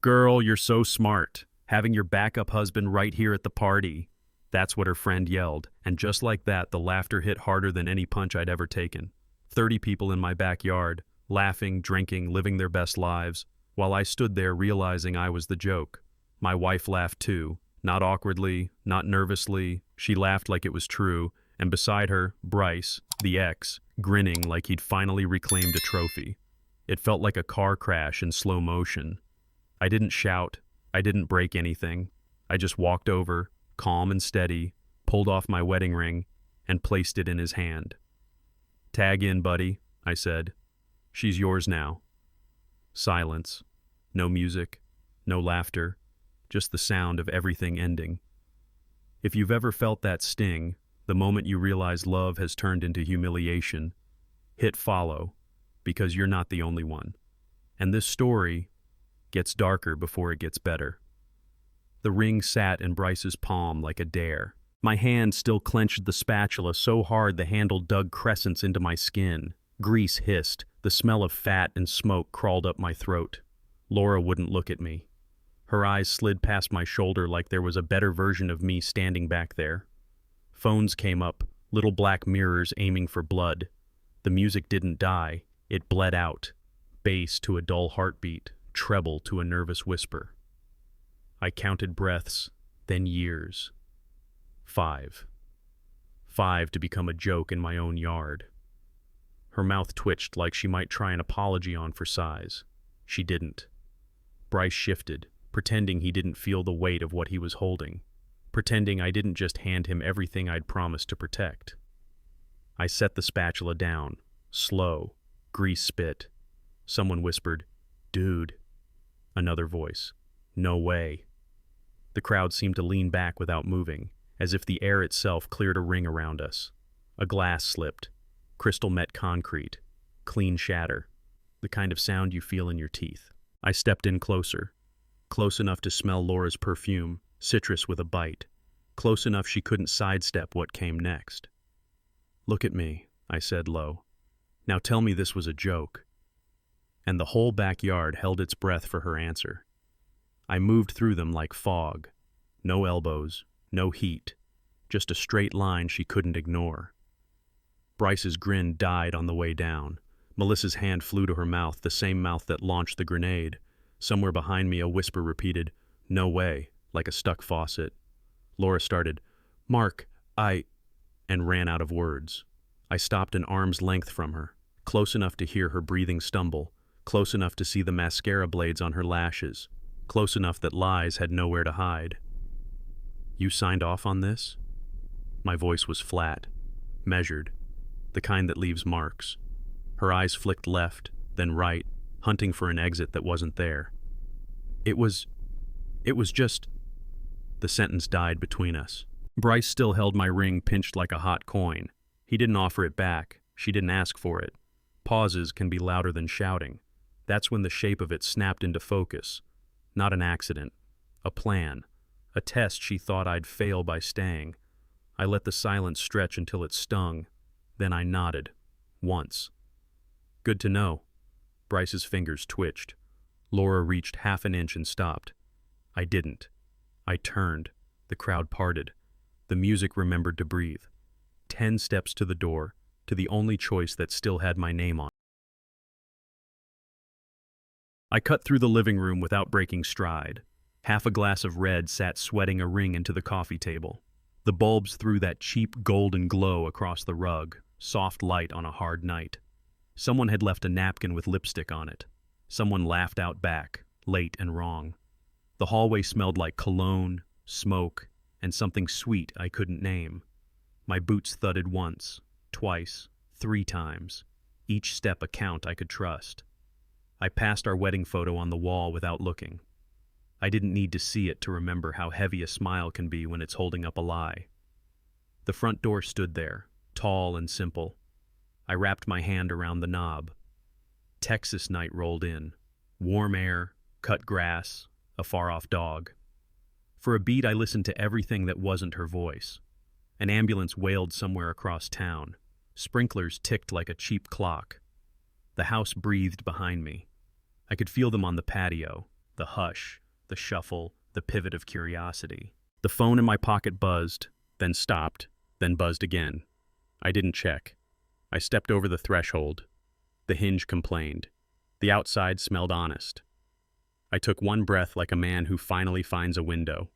Girl, you're so smart. Having your backup husband right here at the party. That's what her friend yelled, and just like that, the laughter hit harder than any punch I'd ever taken. 30 people in my backyard, laughing, drinking, living their best lives, while I stood there realizing I was the joke. My wife laughed too, not awkwardly, not nervously. She laughed like it was true, and beside her, Bryce, the ex, grinning like he'd finally reclaimed a trophy. It felt like a car crash in slow motion. I didn't shout. I didn't break anything. I just walked over, calm and steady, pulled off my wedding ring, and placed it in his hand. "Tag in, buddy," I said. "She's yours now." Silence. No music. No laughter. Just the sound of everything ending. If you've ever felt that sting, the moment you realize love has turned into humiliation, hit follow, because you're not the only one. And this story gets darker before it gets better. The ring sat in Bryce's palm like a dare. My hand still clenched the spatula so hard the handle dug crescents into my skin. Grease hissed. The smell of fat and smoke crawled up my throat. Laura wouldn't look at me. Her eyes slid past my shoulder like there was a better version of me standing back there. Phones came up, little black mirrors aiming for blood. The music didn't die. It bled out. Bass to a dull heartbeat, treble to a nervous whisper. I counted breaths, then years. 5. 5 to become a joke in my own yard. Her mouth twitched like she might try an apology on for size. She didn't. Bryce shifted, pretending he didn't feel the weight of what he was holding, pretending I didn't just hand him everything I'd promised to protect. I set the spatula down, slow, grease spit. Someone whispered, "Dude." Another voice, "No way." The crowd seemed to lean back without moving, as if the air itself cleared a ring around us. A glass slipped. Crystal met concrete. Clean shatter. The kind of sound you feel in your teeth. I stepped in closer. Close enough to smell Laura's perfume, citrus with a bite. Close enough she couldn't sidestep what came next. "Look at me," I said low. "Now tell me this was a joke." And the whole backyard held its breath for her answer. I moved through them like fog. No elbows, no heat, just a straight line she couldn't ignore. Bryce's grin died on the way down. Melissa's hand flew to her mouth, the same mouth that launched the grenade. Somewhere behind me a whisper repeated, "No way," like a stuck faucet. Laura started, "Mark, and ran out of words. I stopped an arm's length from her, close enough to hear her breathing stumble, close enough to see the mascara blades on her lashes, close enough that lies had nowhere to hide. "You signed off on this?" My voice was flat, measured, the kind that leaves marks. Her eyes flicked left, then right, hunting for an exit that wasn't there. It was just... The sentence died between us. Bryce still held my ring pinched like a hot coin. He didn't offer it back. She didn't ask for it. Pauses can be louder than shouting. That's when the shape of it snapped into focus. Not an accident. A plan. A test she thought I'd fail by staying. I let the silence stretch until it stung. Then I nodded. Once. "Good to know." Bryce's fingers twitched. Laura reached half an inch and stopped. I didn't. I turned. The crowd parted. The music remembered to breathe. 10 steps to the door, to the only choice that still had my name on it. I cut through the living room without breaking stride. Half a glass of red sat sweating a ring into the coffee table. The bulbs threw that cheap golden glow across the rug, soft light on a hard night. Someone had left a napkin with lipstick on it. Someone laughed out back, late and wrong. The hallway smelled like cologne, smoke, and something sweet I couldn't name. My boots thudded once, twice, 3 times, each step a count I could trust. I passed our wedding photo on the wall without looking. I didn't need to see it to remember how heavy a smile can be when it's holding up a lie. The front door stood there, tall and simple. I wrapped my hand around the knob. Texas night rolled in. Warm air, cut grass, a far-off dog. For a beat I listened to everything that wasn't her voice. An ambulance wailed somewhere across town. Sprinklers ticked like a cheap clock. The house breathed behind me. I could feel them on the patio, the hush, the shuffle, the pivot of curiosity. The phone in my pocket buzzed, then stopped, then buzzed again. I didn't check. I stepped over the threshold. The hinge complained. The outside smelled honest. I took one breath like a man who finally finds a window.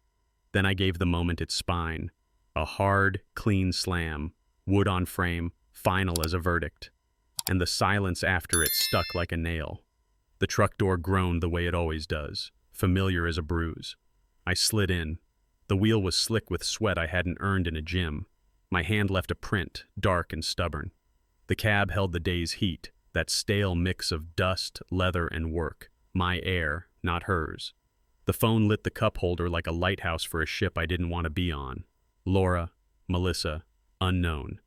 Then I gave the moment its spine. A hard, clean slam, wood on frame, final as a verdict. And the silence after it stuck like a nail. The truck door groaned the way it always does, familiar as a bruise. I slid in. The wheel was slick with sweat I hadn't earned in a gym. My hand left a print, dark and stubborn. The cab held the day's heat, that stale mix of dust, leather, and work. My air, not hers. The phone lit the cup holder like a lighthouse for a ship I didn't want to be on. Laura, Melissa, unknown.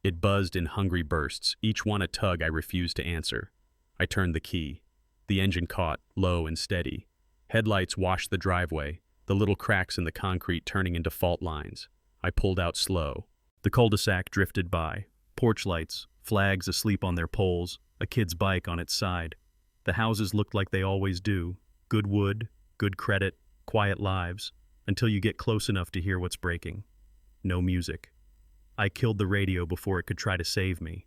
It buzzed in hungry bursts, each one a tug I refused to answer. I turned the key. The engine caught, low and steady. Headlights washed the driveway, the little cracks in the concrete turning into fault lines. I pulled out slow. The cul-de-sac drifted by. Porch lights, flags asleep on their poles, a kid's bike on its side. The houses looked like they always do. Good wood, good credit, quiet lives, until you get close enough to hear what's breaking. No music. I killed the radio before it could try to save me.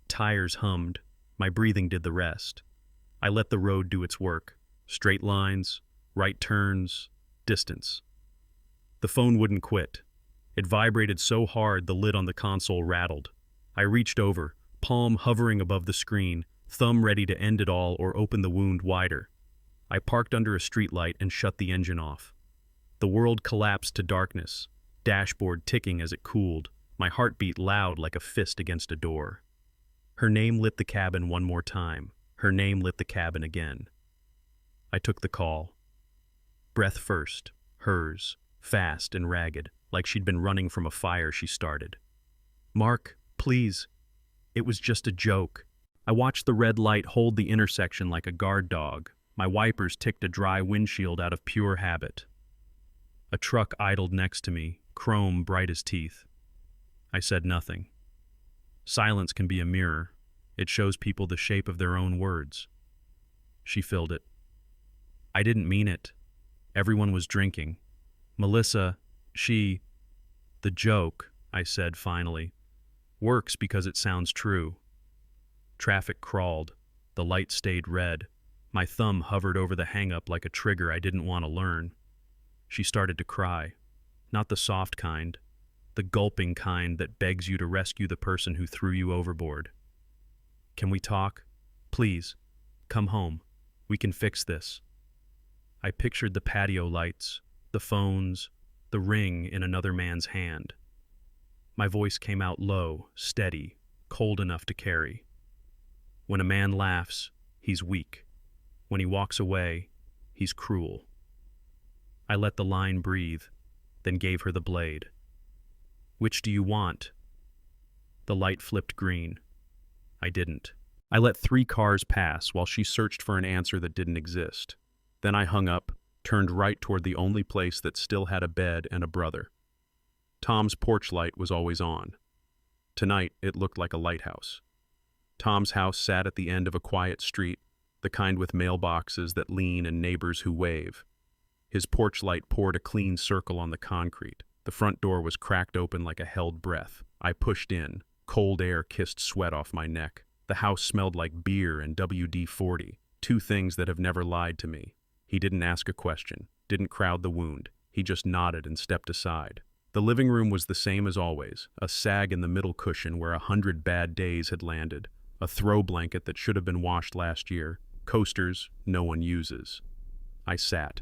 Tires hummed. My breathing did the rest. I let the road do its work. Straight lines, right turns, distance. The phone wouldn't quit. It vibrated so hard the lid on the console rattled. I reached over, palm hovering above the screen, thumb ready to end it all or open the wound wider. I parked under a streetlight and shut the engine off. The world collapsed to darkness, dashboard ticking as it cooled, my heart beat loud like a fist against a door. Her name lit the cabin one more time. Her name lit the cabin again. I took the call. Breath first, hers, fast and ragged, like she'd been running from a fire she started. "Mark, please." It was just a joke. I watched the red light hold the intersection like a guard dog. My wipers ticked a dry windshield out of pure habit. A truck idled next to me, chrome bright as teeth. I said nothing. Silence can be a mirror. It shows people the shape of their own words. She filled it. I didn't mean it. Everyone was drinking. Melissa, the joke, I said finally, works because it sounds true. Traffic crawled. The light stayed red. My thumb hovered over the hang-up like a trigger I didn't want to learn. She started to cry. Not the soft kind. The gulping kind that begs you to rescue the person who threw you overboard. "Can we talk? Please. Come home. We can fix this." I pictured the patio lights, the phones, the ring in another man's hand. My voice came out low, steady, cold enough to carry. When a man laughs, he's weak. When he walks away, he's cruel. I let the line breathe, then gave her the blade. "Which do you want?" The light flipped green. I didn't. I let 3 cars pass while she searched for an answer that didn't exist. Then I hung up, turned right toward the only place that still had a bed and a brother. Tom's porch light was always on. Tonight, it looked like a lighthouse. Tom's house sat at the end of a quiet street, the kind with mailboxes that lean and neighbors who wave. His porch light poured a clean circle on the concrete. The front door was cracked open like a held breath. I pushed in. Cold air kissed sweat off my neck. The house smelled like beer and WD-40, 2 things that have never lied to me. He didn't ask a question, didn't crowd the wound. He just nodded and stepped aside. The living room was the same as always, a sag in the middle cushion where 100 bad days had landed, a throw blanket that should have been washed last year, coasters no one uses. I sat.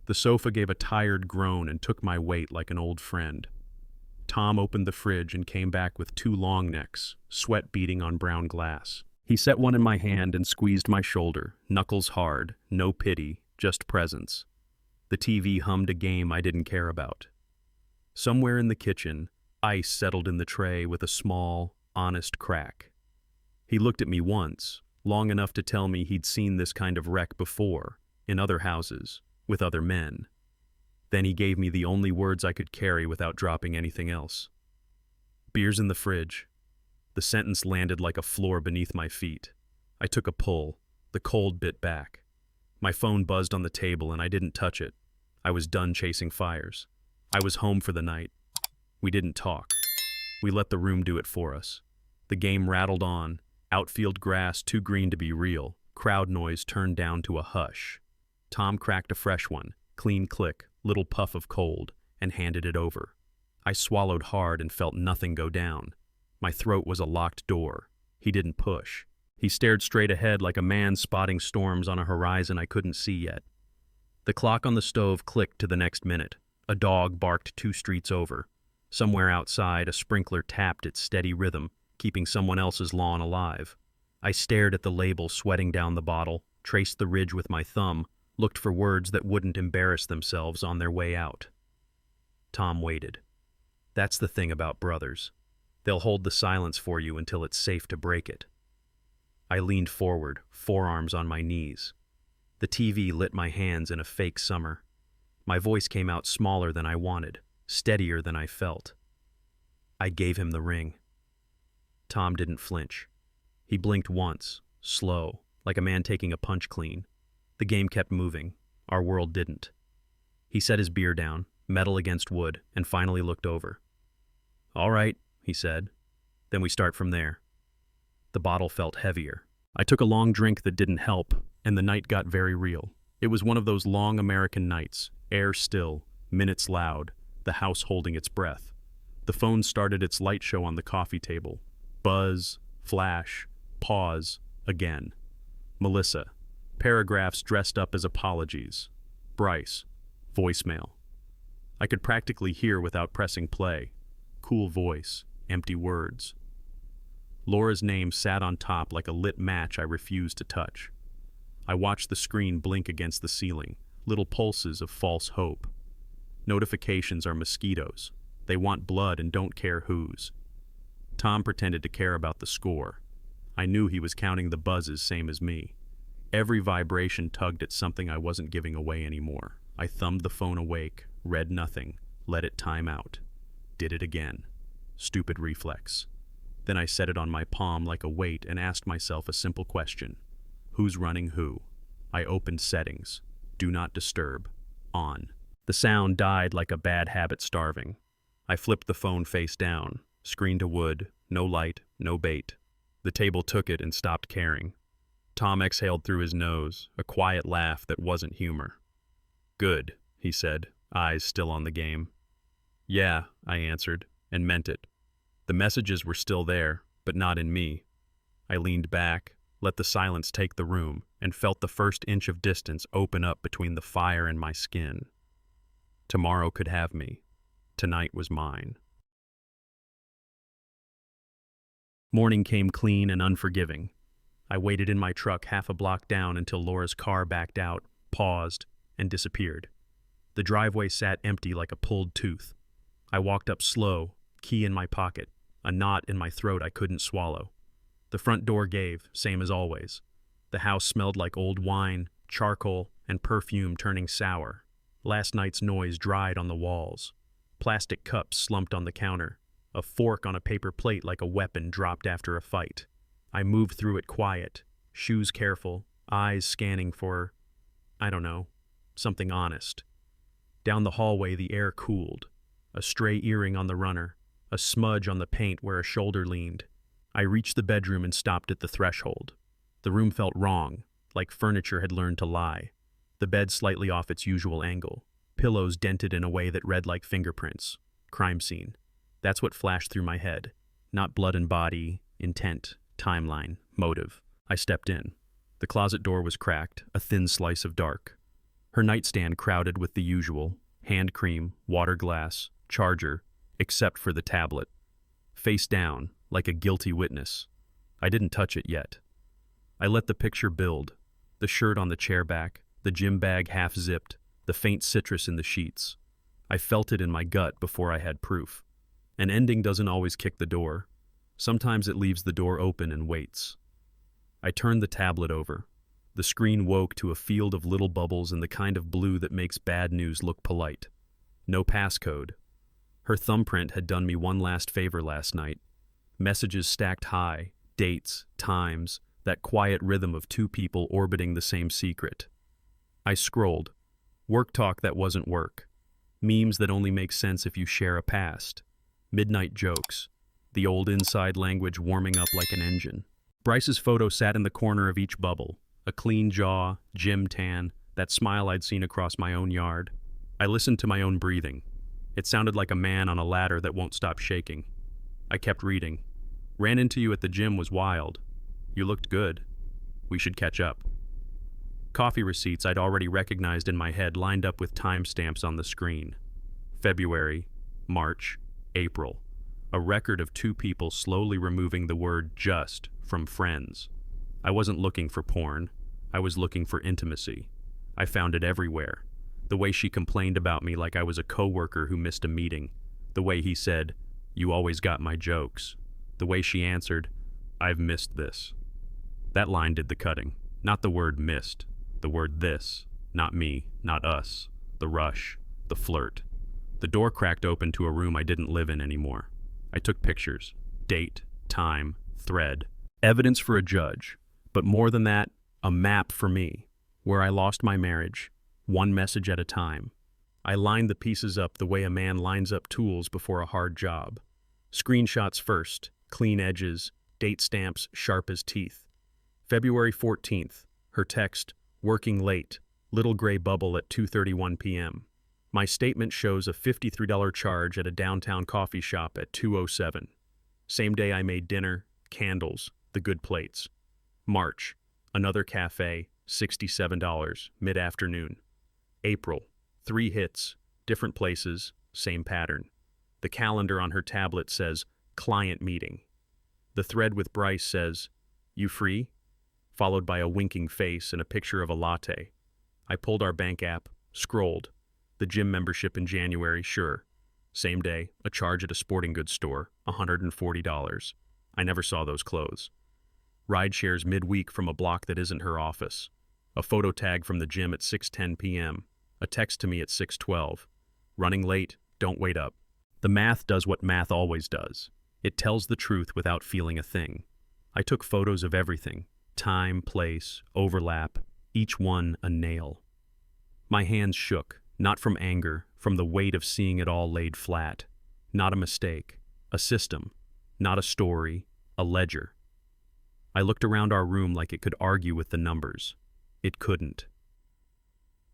The sofa gave a tired groan and took my weight like an old friend. Tom opened the fridge and came back with 2 long necks, sweat beading on brown glass. He set one in my hand and squeezed my shoulder, knuckles hard, no pity, just presence. The TV hummed a game I didn't care about. Somewhere in the kitchen, ice settled in the tray with a small, honest crack. He looked at me once, long enough to tell me he'd seen this kind of wreck before, in other houses, with other men. Then he gave me the only words I could carry without dropping anything else. "Beer's in the fridge." The sentence landed like a floor beneath my feet. I took a pull. The cold bit back. My phone buzzed on the table and I didn't touch it. I was done chasing fires. I was home for the night. We didn't talk. We let the room do it for us. The game rattled on, outfield grass too green to be real, crowd noise turned down to a hush. Tom cracked a fresh one, clean click, little puff of cold, and handed it over. I swallowed hard and felt nothing go down. My throat was a locked door. He didn't push. He stared straight ahead like a man spotting storms on a horizon I couldn't see yet. The clock on the stove clicked to the next minute. A dog barked 2 streets over. Somewhere outside, a sprinkler tapped its steady rhythm, keeping someone else's lawn alive. I stared at the label sweating down the bottle, traced the ridge with my thumb, looked for words that wouldn't embarrass themselves on their way out. Tom waited. That's the thing about brothers. They'll hold the silence for you until it's safe to break it. I leaned forward, forearms on my knees. The TV lit my hands in a fake summer. My voice came out smaller than I wanted, steadier than I felt. I gave him the ring. Tom didn't flinch. He blinked once, slow, like a man taking a punch clean. The game kept moving. Our world didn't. He set his beer down, metal against wood, and finally looked over. "All right," he said. "Then we start from there." The bottle felt heavier. I took a long drink that didn't help, and the night got very real. It was one of those long American nights, air still, minutes loud, the house holding its breath. The phone started its light show on the coffee table. Buzz, flash, pause, again. Melissa. Paragraphs dressed up as apologies. Bryce. Voicemail. I could practically hear without pressing play. Cool voice, empty words. Laura's name sat on top like a lit match I refused to touch. I watched the screen blink against the ceiling, little pulses of false hope. Notifications are mosquitoes. They want blood and don't care whose. Tom pretended to care about the score. I knew he was counting the buzzes same as me. Every vibration tugged at something I wasn't giving away anymore. I thumbed the phone awake, read nothing, let it time out. Did it again. Stupid reflex. Then I set it on my palm like a weight and asked myself a simple question. Who's running who? I opened settings. Do not disturb. On. The sound died like a bad habit starving. I flipped the phone face down. Screen to wood. No light. No bait. The table took it and stopped caring. Tom exhaled through his nose, a quiet laugh that wasn't humor. Good, he said, eyes still on the game. Yeah, I answered, and meant it. The messages were still there, but not in me. I leaned back, let the silence take the room, and felt the first inch of distance open up between the fire and my skin. Tomorrow could have me. Tonight was mine. Morning came clean and unforgiving. I waited in my truck half a block down until Laura's car backed out, paused, and disappeared. The driveway sat empty like a pulled tooth. I walked up slow, key in my pocket, a knot in my throat I couldn't swallow. The front door gave, same as always. The house smelled like old wine, charcoal, and perfume turning sour. Last night's noise dried on the walls. Plastic cups slumped on the counter. A fork on a paper plate like a weapon dropped after a fight. I moved through it quiet, shoes careful, eyes scanning for, I don't know, something honest. Down the hallway the air cooled. A stray earring on the runner, a smudge on the paint where a shoulder leaned. I reached the bedroom and stopped at the threshold. The room felt wrong, like furniture had learned to lie. The bed slightly off its usual angle. Pillows dented in a way that read like fingerprints. Crime scene. That's what flashed through my head. Not blood and body, intent, timeline, motive. I stepped in. The closet door was cracked, a thin slice of dark. Her nightstand crowded with the usual, hand cream, water glass, charger, except for the tablet. Face down, like a guilty witness. I didn't touch it yet. I let the picture build. The shirt on the chair back, the gym bag half zipped, the faint citrus in the sheets. I felt it in my gut before I had proof. An ending doesn't always kick the door. Sometimes it leaves the door open and waits. I turned the tablet over. The screen woke to a field of little bubbles in the kind of blue that makes bad news look polite. No passcode. Her thumbprint had done me one last favor last night. Messages stacked high, dates, times, that quiet rhythm of two people orbiting the same secret. I scrolled. Work talk that wasn't work. Memes that only make sense if you share a past. Midnight jokes. The old inside language warming up like an engine. Bryce's photo sat in the corner of each bubble. A clean jaw, gym tan, that smile I'd seen across my own yard. I listened to my own breathing. It sounded like a man on a ladder that won't stop shaking. I kept reading. Ran into you at the gym was wild. You looked good. We should catch up. Coffee receipts I'd already recognized in my head lined up with timestamps on the screen. February, March, April. A record of two people slowly removing the word just from friends. I wasn't looking for porn. I was looking for intimacy. I found it everywhere. The way she complained about me like I was a coworker who missed a meeting. The way he said, "You always got my jokes." The way she answered, "I've missed this." That line did the cutting. Not the word missed. The word this. Not me. Not us. The rush. The flirt. The door cracked open to a room I didn't live in anymore. I took pictures. Date. Time. Thread. Evidence for a judge. But more than that, a map for me. Where I lost my marriage. One message at a time. I lined the pieces up the way a man lines up tools before a hard job. Screenshots first. Clean edges. Date stamps sharp as teeth. February 14th. Her text, "Working late. Little gray bubble at 2:31 p.m. My statement shows a $53 charge at a downtown coffee shop at 2:07. Same day I made dinner, candles, the good plates. March. Another cafe, $67, mid-afternoon. April. 3 hits, different places, same pattern. The calendar on her tablet says, "Client meeting." The thread with Bryce says, "You free?" Followed by a winking face and a picture of a latte. I pulled our bank app, scrolled. The gym membership in January, sure. Same day, a charge at a sporting goods store, $140. I never saw those clothes. Ride shares midweek from a block that isn't her office. A photo tag from the gym at 6:10 p.m. A text to me at 6:12. Running late, don't wait up. The math does what math always does. It tells the truth without feeling a thing. I took photos of everything. Time, place, overlap, each one a nail. My hands shook, not from anger, from the weight of seeing it all laid flat. Not a mistake, a system, not a story, a ledger. I looked around our room like it could argue with the numbers. It couldn't.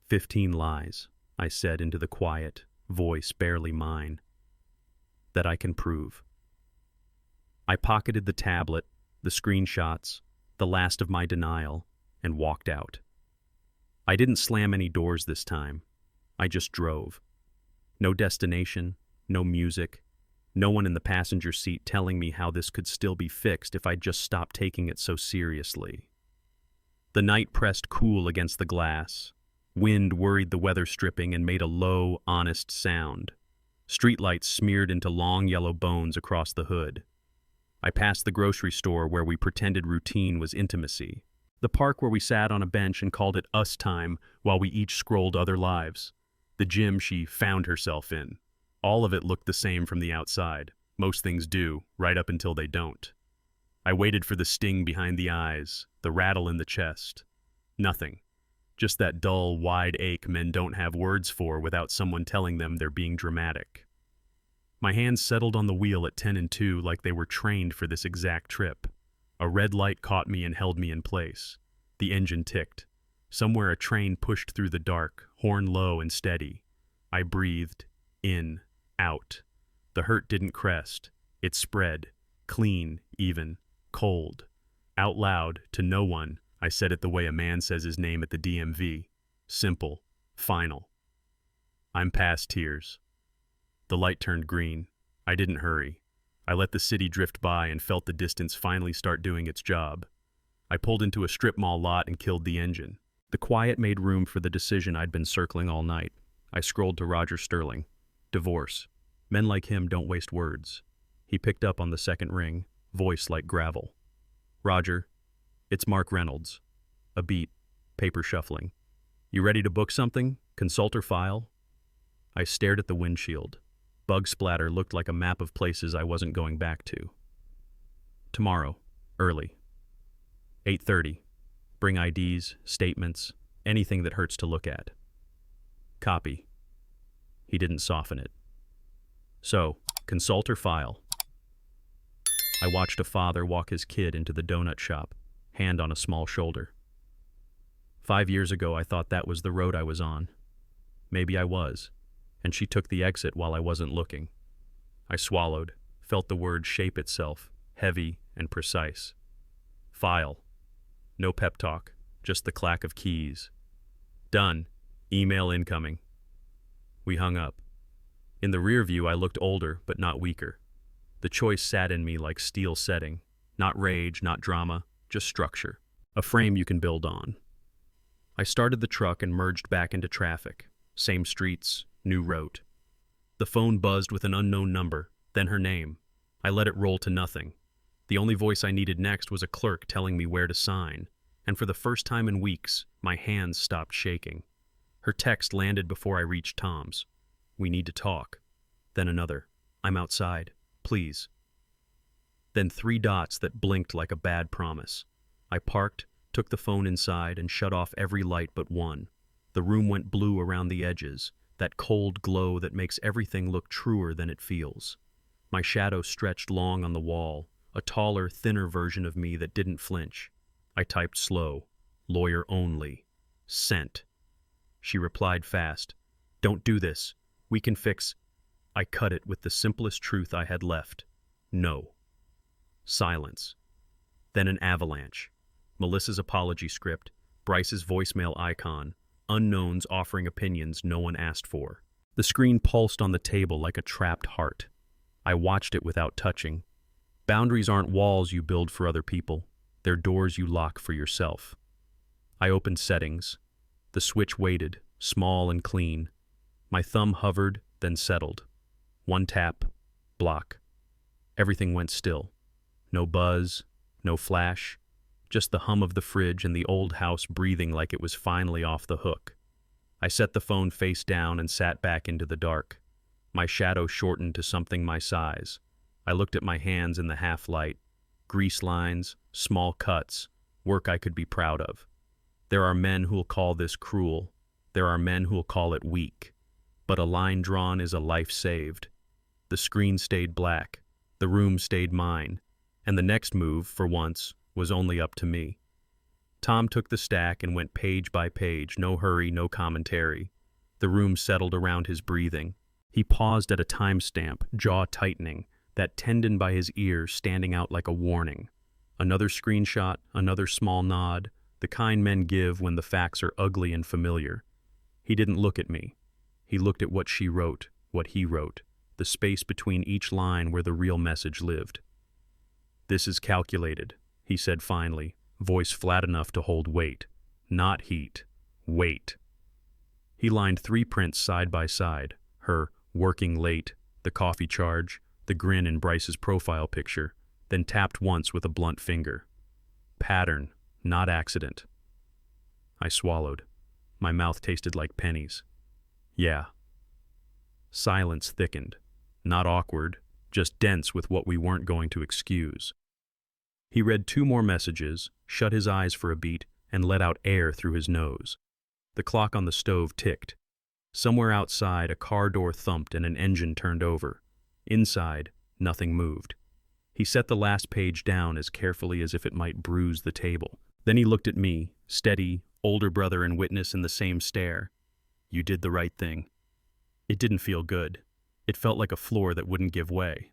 15 lies, I said into the quiet, voice barely mine. That I can prove. I pocketed the tablet, the screenshots, the last of my denial, and walked out. I didn't slam any doors this time. I just drove. No destination, no music, no one in the passenger seat telling me how this could still be fixed if I'd just stopped taking it so seriously. The night pressed cool against the glass. Wind worried the weather stripping and made a low, honest sound. Streetlights smeared into long yellow bones across the hood. I passed the grocery store where we pretended routine was intimacy. The park where we sat on a bench and called it us time while we each scrolled other lives. The gym she found herself in. All of it looked the same from the outside. Most things do, right up until they don't. I waited for the sting behind the eyes, the rattle in the chest. Nothing. Just that dull, wide ache men don't have words for without someone telling them they're being dramatic. My hands settled on the wheel at 10 and 2 like they were trained for this exact trip. A red light caught me and held me in place. The engine ticked. Somewhere a train pushed through the dark, horn low and steady. I breathed, in, out. The hurt didn't crest. It spread, clean, even, cold. Out loud, to no one, I said it the way a man says his name at the DMV. Simple, final. I'm past tears. The light turned green. I didn't hurry. I let the city drift by and felt the distance finally start doing its job. I pulled into a strip mall lot and killed the engine. The quiet made room for the decision I'd been circling all night. I scrolled to Roger Sterling. Divorce. Men like him don't waste words. He picked up on the second ring, voice like gravel. Roger, it's Mark Reynolds. A beat, paper shuffling. You ready to book something? Consult or file? I stared at the windshield. Bug splatter looked like a map of places I wasn't going back to. Tomorrow, early. 8:30. Bring IDs, statements, Anything that hurts to look at. Copy. He didn't soften it. So, consult or file. I watched a father walk his kid into the donut shop, hand on a small shoulder. 5 years ago, I thought that was the road I was on. Maybe I was, and she took the exit while I wasn't looking. I swallowed, felt the word shape itself, heavy and precise. File. No pep talk, just the clack of keys. Done. Email incoming. We hung up. In the rear view, I looked older, but not weaker. The choice sat in me like steel setting. Not rage, not drama, just structure. A frame you can build on. I started the truck and merged back into traffic. Same streets, new route. The phone buzzed with an unknown number, then her name. I let it roll to nothing. The only voice I needed next was a clerk telling me where to sign, and for the first time in weeks, my hands stopped shaking. Her text landed before I reached Tom's. We need to talk. Then another. I'm outside. Please. Then 3 dots that blinked like a bad promise. I parked, took the phone inside, and shut off every light but one. The room went blue around the edges, that cold glow that makes everything look truer than it feels. My shadow stretched long on the wall, a taller, thinner version of me that didn't flinch. I typed slow. Lawyer only. Sent. She replied fast. Don't do this. We can fix... I cut it with the simplest truth I had left. No. Silence. Then an avalanche. Melissa's apology script, Bryce's voicemail icon, unknowns offering opinions no one asked for. The screen pulsed on the table like a trapped heart. I watched it without touching. Boundaries aren't walls you build for other people. They're doors you lock for yourself. I opened settings. The switch waited, small and clean. My thumb hovered, then settled. One tap, block. Everything went still. No buzz, no flash, just the hum of the fridge and the old house breathing like it was finally off the hook. I set the phone face down and sat back into the dark. My shadow shortened to something my size. I looked at my hands in the half-light. Grease lines, small cuts, work I could be proud of. There are men who'll call this cruel. There are men who'll call it weak. But a line drawn is a life saved. The screen stayed black. The room stayed mine. And the next move, for once, was only up to me. Tom took the stack and went page by page, no hurry, no commentary. The room settled around his breathing. He paused at a timestamp, jaw tightening, that tendon by his ear standing out like a warning. Another screenshot, another small nod, the kind men give when the facts are ugly and familiar. He didn't look at me. He looked at what she wrote, what he wrote, the space between each line where the real message lived. This is calculated, he said finally, voice flat enough to hold weight. Not heat. Weight. He lined 3 prints side by side, her working late, the coffee charge, the grin in Bryce's profile picture, then tapped once with a blunt finger. Pattern, not accident. I swallowed. My mouth tasted like pennies. Yeah. Silence thickened. Not awkward, just dense with what we weren't going to excuse. He read 2 more messages, shut his eyes for a beat, and let out air through his nose. The clock on the stove ticked. Somewhere outside, a car door thumped and an engine turned over. Inside, nothing moved. He set the last page down as carefully as if it might bruise the table. Then he looked at me, steady, older brother and witness in the same stare. You did the right thing. It didn't feel good. It felt like a floor that wouldn't give way.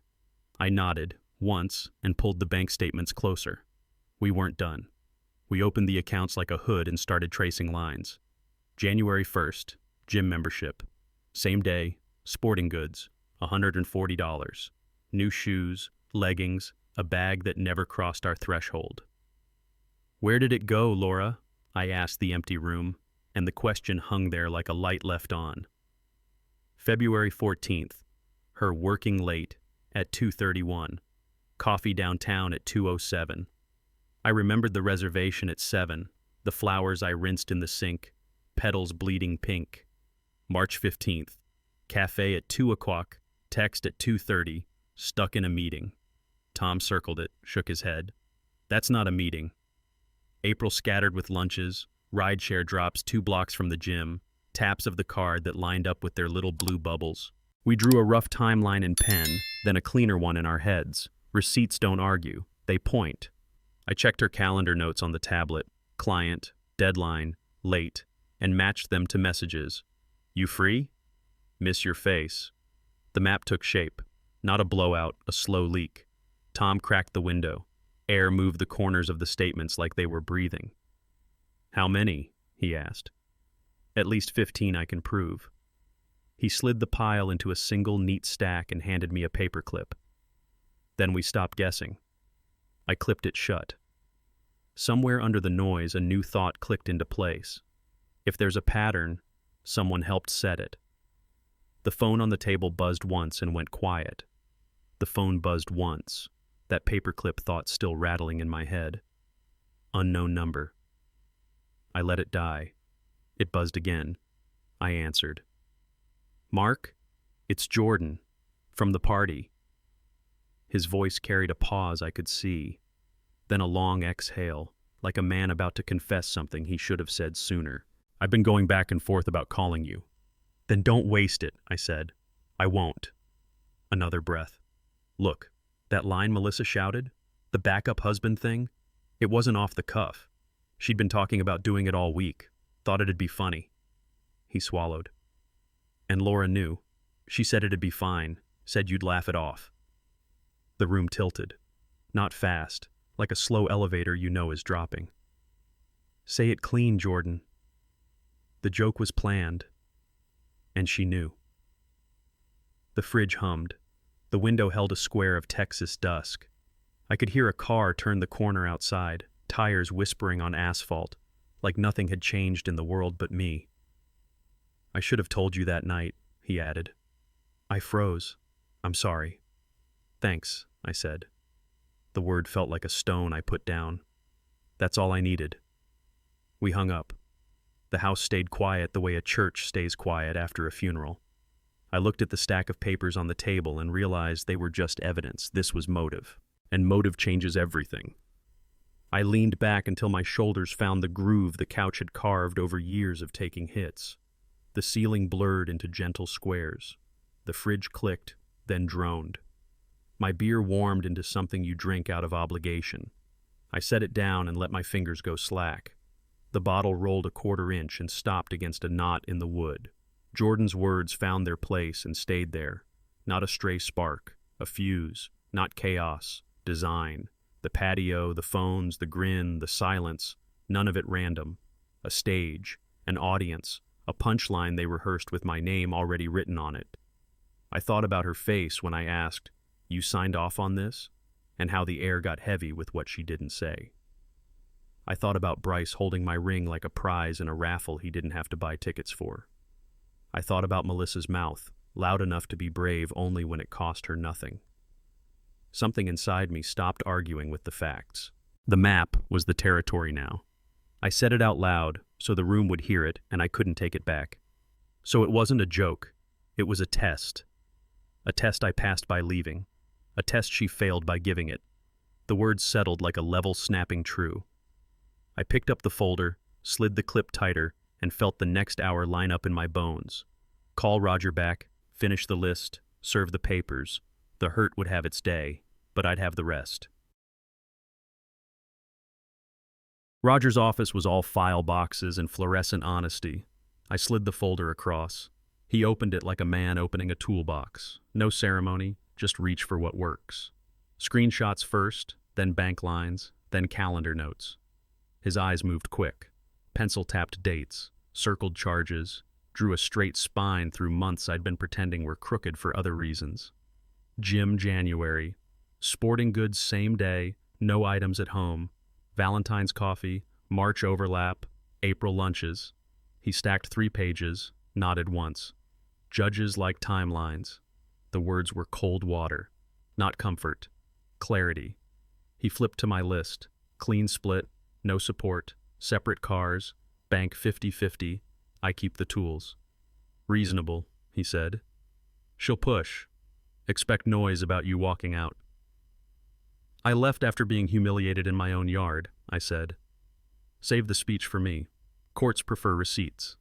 I nodded, once, and pulled the bank statements closer. We weren't done. We opened the accounts like a hood and started tracing lines. January 1st, gym membership. Same day, sporting goods, $140. New shoes, leggings, a bag that never crossed our threshold. Where did it go, Laura? I asked the empty room, and the question hung there like a light left on. February 14th, her working late at 2:31, coffee downtown at 2:07. I remembered the reservation at 7, the flowers I rinsed in the sink, petals bleeding pink. March 15th, cafe at 2 o'clock, text at 2:30, stuck in a meeting. Tom circled it, shook his head. That's not a meeting. April scattered with lunches, Rideshare drops 2 blocks from the gym, taps of the card that lined up with their little blue bubbles. We drew a rough timeline in pen, then a cleaner one in our heads. Receipts don't argue, they point. I checked her calendar notes on the tablet, client, deadline, late, and matched them to messages. You free? Miss your face. The map took shape. Not a blowout, a slow leak. Tom cracked the window. Air moved the corners of the statements like they were breathing. How many? He asked. At least 15 I can prove. He slid the pile into a single neat stack and handed me a paperclip. Then we stopped guessing. I clipped it shut. Somewhere under the noise, a new thought clicked into place. If there's a pattern, someone helped set it. The phone on the table buzzed once and went quiet. The phone buzzed once, that paperclip thought still rattling in my head. Unknown number. I let it die. It buzzed again. I answered. Mark, it's Jordan, from the party. His voice carried a pause I could see, then a long exhale, like a man about to confess something he should have said sooner. I've been going back and forth about calling you. Then don't waste it, I said. I won't. Another breath. Look, that line Melissa shouted, the backup husband thing, it wasn't off the cuff. She'd been talking about doing it all week, thought it'd be funny. He swallowed. And Laura knew. She said it'd be fine, said you'd laugh it off. The room tilted. Not fast, like a slow elevator you know is dropping. Say it clean, Jordan. The joke was planned, and she knew. The fridge hummed. The window held a square of Texas dusk. I could hear a car turn the corner outside, tires whispering on asphalt, like nothing had changed in the world but me. I should have told you that night, he added. I froze. I'm sorry. Thanks, I said. The word felt like a stone I put down. That's all I needed. We hung up. The house stayed quiet the way a church stays quiet after a funeral. I looked at the stack of papers on the table and realized they were just evidence. This was motive. And motive changes everything. I leaned back until my shoulders found the groove the couch had carved over years of taking hits. The ceiling blurred into gentle squares. The fridge clicked, then droned. My beer warmed into something you drink out of obligation. I set it down and let my fingers go slack. The bottle rolled a 1/4 inch and stopped against a knot in the wood. Jordan's words found their place and stayed there. Not a stray spark, a fuse, not chaos, design. The patio, the phones, the grin, the silence, none of it random. A stage, an audience, a punchline they rehearsed with my name already written on it. I thought about her face when I asked, "You signed off on this?" and how the air got heavy with what she didn't say. I thought about Bryce holding my ring like a prize in a raffle he didn't have to buy tickets for. I thought about Melissa's mouth, loud enough to be brave only when it cost her nothing. Something inside me stopped arguing with the facts. The map was the territory now. I said it out loud so the room would hear it and I couldn't take it back. So it wasn't a joke. It was a test. A test I passed by leaving. A test she failed by giving it. The words settled like a level snapping true. I picked up the folder, slid the clip tighter, and felt the next hour line up in my bones. Call Roger back, finish the list, serve the papers. The hurt would have its day, but I'd have the rest. Roger's office was all file boxes and fluorescent honesty. I slid the folder across. He opened it like a man opening a toolbox. No ceremony, just reach for what works. Screenshots first, then bank lines, then calendar notes. His eyes moved quick. Pencil tapped dates, circled charges, drew a straight spine through months I'd been pretending were crooked for other reasons. Gym January. Sporting goods same day, no items at home. Valentine's coffee, March overlap, April lunches. He stacked 3 pages, nodded once. Judges like timelines. The words were cold water. Not comfort. Clarity. He flipped to my list. Clean split, no support, separate cars, bank 50-50, I keep the tools. Reasonable, he said. She'll push. Expect noise about you walking out. I left after being humiliated in my own yard, I said. Save the speech for me. Courts prefer receipts.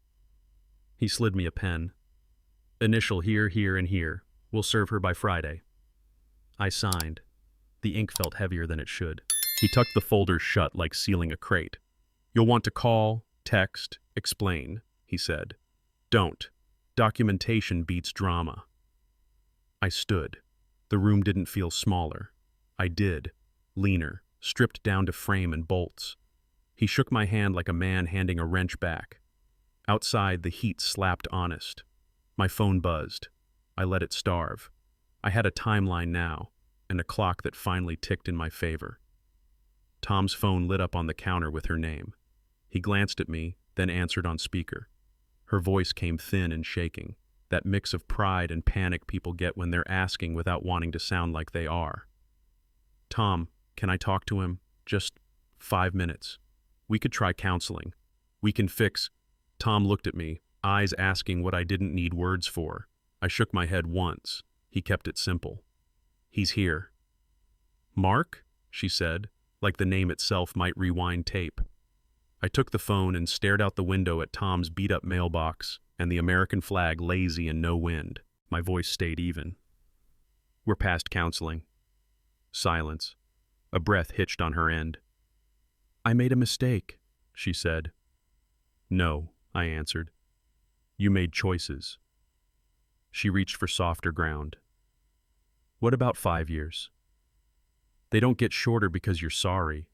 He slid me a pen. Initial here, here, and here. We'll serve her by Friday. I signed. The ink felt heavier than it should. He tucked the folders shut like sealing a crate. You'll want to call, text, explain, he said. Don't. Documentation beats drama. I stood. The room didn't feel smaller. I did. Leaner, stripped down to frame and bolts. He shook my hand like a man handing a wrench back. Outside, the heat slapped honest. My phone buzzed. I let it starve. I had a timeline now, and a clock that finally ticked in my favor. Tom's phone lit up on the counter with her name. He glanced at me, then answered on speaker. Her voice came thin and shaking, that mix of pride and panic people get when they're asking without wanting to sound like they are. Tom, can I talk to him? Just 5 minutes. We could try counseling. We can fix... Tom looked at me, eyes asking what I didn't need words for. I shook my head once. He kept it simple. He's here. Mark? She said, like the name itself might rewind tape. I took the phone and stared out the window at Tom's beat-up mailbox and the American flag lazy and no wind. My voice stayed even. We're past counseling. Silence. A breath hitched on her end. I made a mistake, she said. No, I answered. You made choices. She reached for softer ground. What about 5 years? They don't get shorter because you're sorry.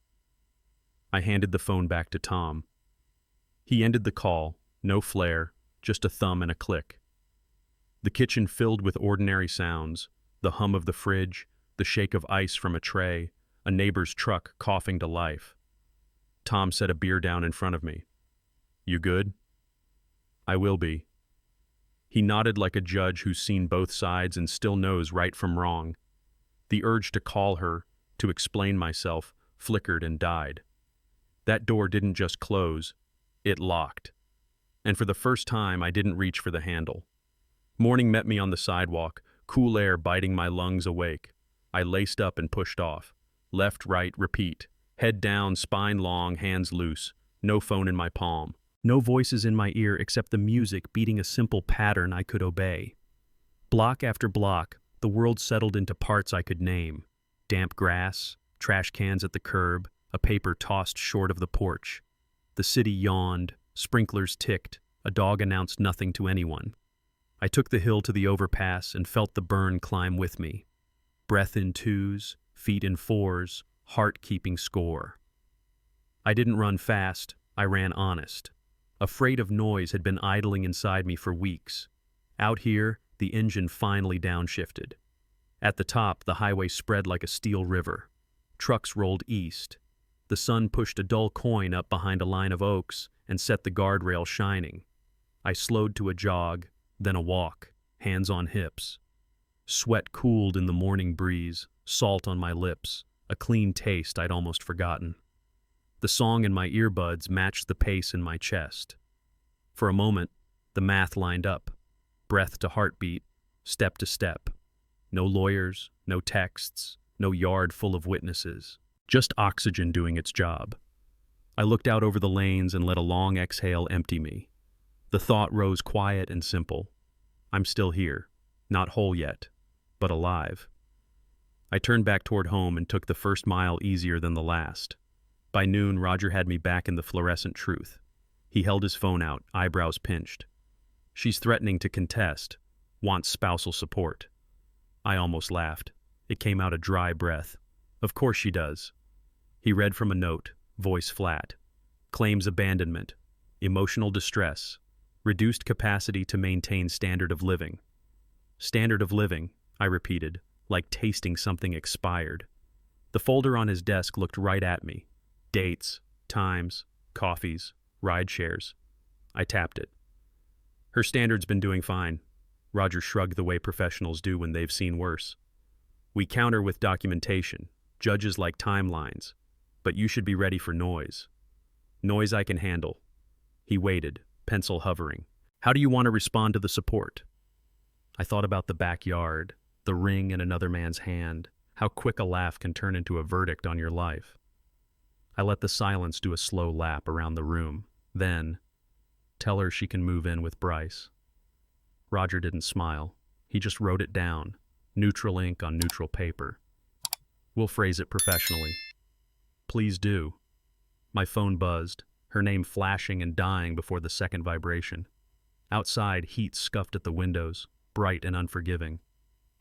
I handed the phone back to Tom. He ended the call, no flair, just a thumb and a click. The kitchen filled with ordinary sounds, the hum of the fridge, the shake of ice from a tray, a neighbor's truck coughing to life. Tom set a beer down in front of me. You good? I will be. He nodded like a judge who's seen both sides and still knows right from wrong. The urge to call her, to explain myself, flickered and died. That door didn't just close, it locked. And for the first time, I didn't reach for the handle. Morning met me on the sidewalk, cool air biting my lungs awake. I laced up and pushed off. Left, right, repeat. Head down, spine long, hands loose. No phone in my palm. No voices in my ear except the music beating a simple pattern I could obey. Block after block, the world settled into parts I could name. Damp grass, trash cans at the curb, a paper tossed short of the porch. The city yawned, sprinklers ticked, a dog announced nothing to anyone. I took the hill to the overpass and felt the burn climb with me. Breath in twos, feet in fours, heart keeping score. I didn't run fast, I ran honest. A freight of noise had been idling inside me for weeks. Out here, the engine finally downshifted. At the top, the highway spread like a steel river. Trucks rolled east. The sun pushed a dull coin up behind a line of oaks and set the guardrail shining. I slowed to a jog, then a walk, hands on hips. Sweat cooled in the morning breeze, salt on my lips, a clean taste I'd almost forgotten. The song in my earbuds matched the pace in my chest. For a moment, the math lined up. Breath to heartbeat, step to step. No lawyers, no texts, no yard full of witnesses. Just oxygen doing its job. I looked out over the lanes and let a long exhale empty me. The thought rose quiet and simple. I'm still here, not whole yet, but alive. I turned back toward home and took the first mile easier than the last. By noon, Roger had me back in the fluorescent truth. He held his phone out, eyebrows pinched. She's threatening to contest, wants spousal support. I almost laughed. It came out a dry breath. Of course she does. He read from a note, voice flat. Claims abandonment, emotional distress, reduced capacity to maintain standard of living. Standard of living, I repeated, like tasting something expired. The folder on his desk looked right at me. Dates, times, coffees, ride shares. I tapped it. Her standard's been doing fine. Roger shrugged the way professionals do when they've seen worse. We counter with documentation. Judges like timelines. But you should be ready for noise. Noise I can handle. He waited, pencil hovering. How do you want to respond to the support? I thought about the backyard, the ring in another man's hand, how quick a laugh can turn into a verdict on your life. I let the silence do a slow lap around the room. Then, Tell her she can move in with Bryce. Roger didn't smile. He just wrote it down, neutral ink on neutral paper. We'll phrase it professionally. Please do. My phone buzzed, her name flashing and dying before the second vibration. Outside, heat scuffed at the windows, bright and unforgiving.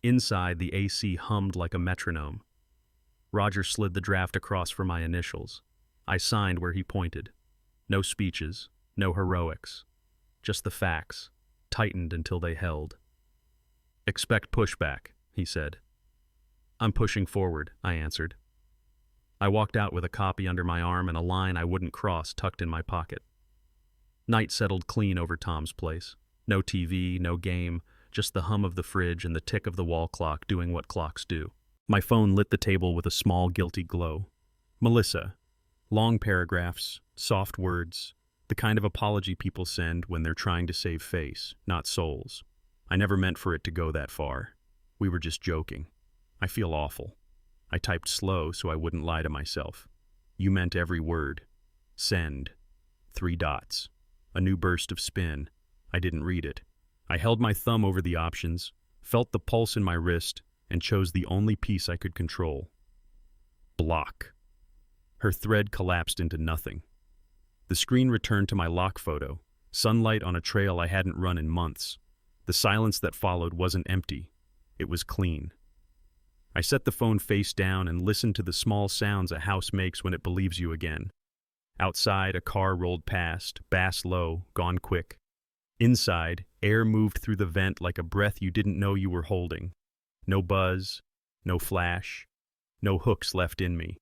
Inside, the AC hummed like a metronome. Roger slid the draft across for my initials. I signed where he pointed. No speeches, no heroics. Just the facts, tightened until they held. Expect pushback, he said. I'm pushing forward, I answered. I walked out with a copy under my arm and a line I wouldn't cross tucked in my pocket. Night settled clean over Tom's place. No TV, no game, just the hum of the fridge and the tick of the wall clock doing what clocks do. My phone lit the table with a small, guilty glow. Melissa. Long paragraphs, soft words, the kind of apology people send when they're trying to save face, not souls. I never meant for it to go that far. We were just joking. I feel awful. I typed slow so I wouldn't lie to myself. You meant every word. Send. 3 dots. A new burst of spin. I didn't read it. I held my thumb over the options, felt the pulse in my wrist, and chose the only piece I could control. Block. Her thread collapsed into nothing. The screen returned to my lock photo, sunlight on a trail I hadn't run in months. The silence that followed wasn't empty. It was clean. I set the phone face down and listened to the small sounds a house makes when it believes you again. Outside, a car rolled past, bass low, gone quick. Inside, air moved through the vent like a breath you didn't know you were holding. No buzz, no flash, no hooks left in me.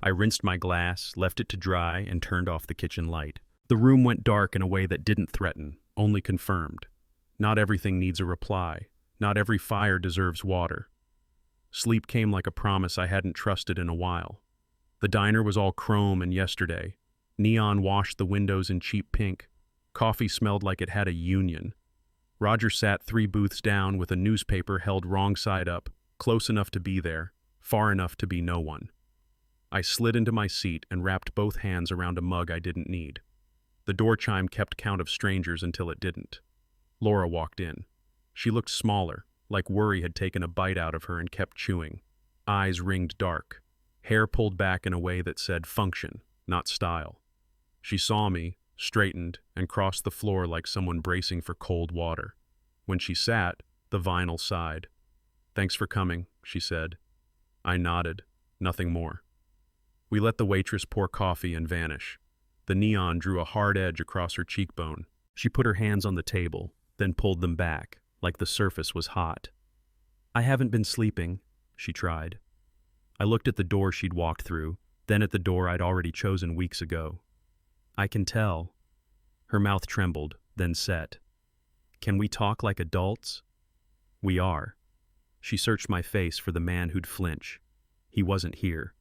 I rinsed my glass, left it to dry, and turned off the kitchen light. The room went dark in a way that didn't threaten, only confirmed. Not everything needs a reply. Not every fire deserves water. Sleep came like a promise I hadn't trusted in a while. The diner was all chrome and yesterday. Neon washed the windows in cheap pink. Coffee smelled like it had a union. Roger sat 3 booths down with a newspaper held wrong side up, close enough to be there, far enough to be no one. I slid into my seat and wrapped both hands around a mug I didn't need. The door chime kept count of strangers until it didn't. Laura walked in. She looked smaller, like worry had taken a bite out of her and kept chewing. Eyes ringed dark. Hair pulled back in a way that said function, not style. She saw me, straightened, and crossed the floor like someone bracing for cold water. When she sat, the vinyl sighed. "Thanks for coming," she said. I nodded. Nothing more. We let the waitress pour coffee and vanish. The neon drew a hard edge across her cheekbone. She put her hands on the table, then pulled them back, like the surface was hot. "I haven't been sleeping," she tried. I looked at the door she'd walked through, then at the door I'd already chosen weeks ago. "I can tell." Her mouth trembled, then set. "Can we talk like adults?" "We are." She searched my face for the man who'd flinch. He wasn't here.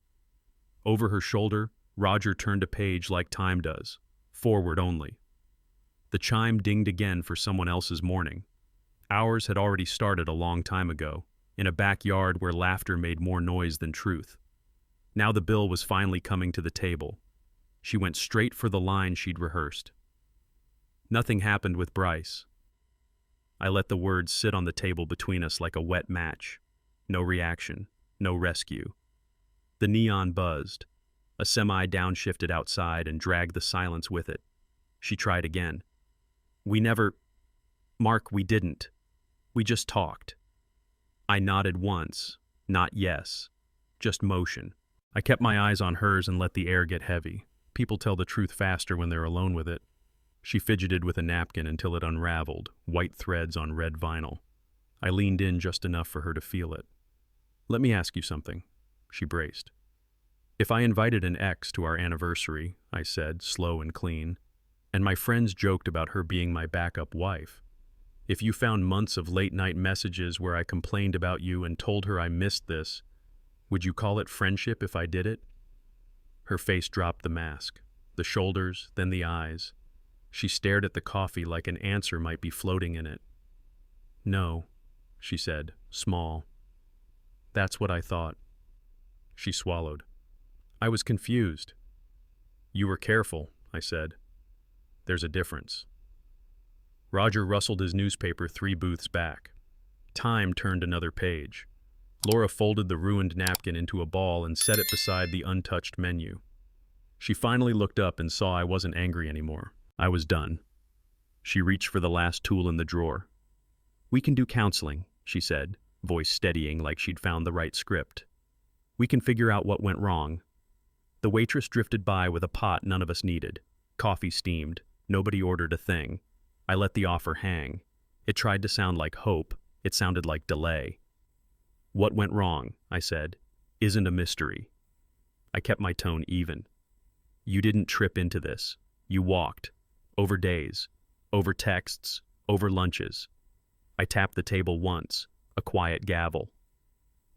Over her shoulder, Roger turned a page like time does, forward only. The chime dinged again for someone else's morning. Ours had already started a long time ago, in a backyard where laughter made more noise than truth. Now the bill was finally coming to the table. She went straight for the line she'd rehearsed. "Nothing happened with Bryce." I let the words sit on the table between us like a wet match. No reaction, no rescue. The neon buzzed. A semi downshifted outside and dragged the silence with it. She tried again. Mark, we didn't. We just talked." I nodded once, not yes, just motion. I kept my eyes on hers and let the air get heavy. People tell the truth faster when they're alone with it. She fidgeted with a napkin until it unraveled, white threads on red vinyl. I leaned in just enough for her to feel it. "Let me ask you something." She braced. "If I invited an ex to our anniversary," I said, slow and clean, "and my friends joked about her being my backup wife, if you found months of late-night messages where I complained about you and told her I missed this, would you call it friendship if I did it?" Her face dropped the mask, the shoulders, then the eyes. She stared at the coffee like an answer might be floating in it. "No," she said, small. "That's what I thought." She swallowed. I was confused. "You were careful," I said. There's a difference. Roger rustled his newspaper 3 booths back. Time turned another page. Laura folded the ruined napkin into a ball and set it beside the untouched menu. She finally looked up and saw I wasn't angry anymore. I was done. She reached for the last tool in the drawer. "We can do counseling," she said, voice steadying like she'd found the right script. "We can figure out what went wrong." The waitress drifted by with a pot none of us needed. Coffee steamed. Nobody ordered a thing. I let the offer hang. It tried to sound like hope. It sounded like delay. "What went wrong," I said, "isn't a mystery." I kept my tone even. "You didn't trip into this. You walked. Over days. Over texts. Over lunches." I tapped the table once, a quiet gavel.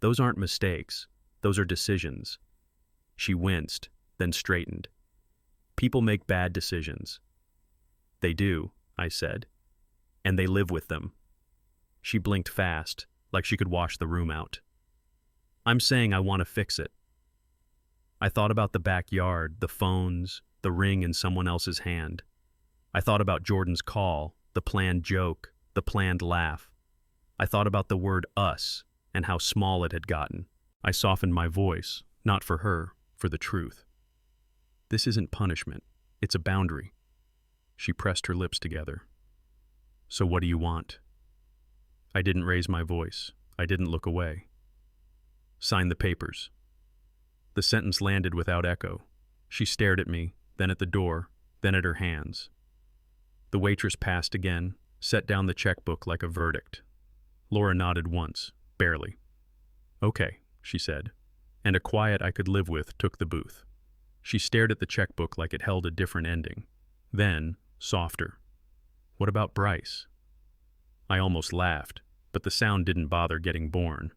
"Those aren't mistakes. Those are decisions." She winced, then straightened. "People make bad decisions." "They do," I said. "And they live with them." She blinked fast, like she could wash the room out. "I'm saying I want to fix it." I thought about the backyard, the phones, the ring in someone else's hand. I thought about Jordan's call, the planned joke, the planned laugh. I thought about the word us and how small it had gotten. I softened my voice, not for her, for the truth. "This isn't punishment. It's a boundary." She pressed her lips together. "So what do you want?" I didn't raise my voice. I didn't look away. "Sign the papers." The sentence landed without echo. She stared at me, then at the door, then at her hands. The waitress passed again, set down the checkbook like a verdict. Laura nodded once, barely. "Okay," she said, and a quiet I could live with took the booth. She stared at the checkbook like it held a different ending. Then, softer. "What about Bryce?" I almost laughed, but the sound didn't bother getting born.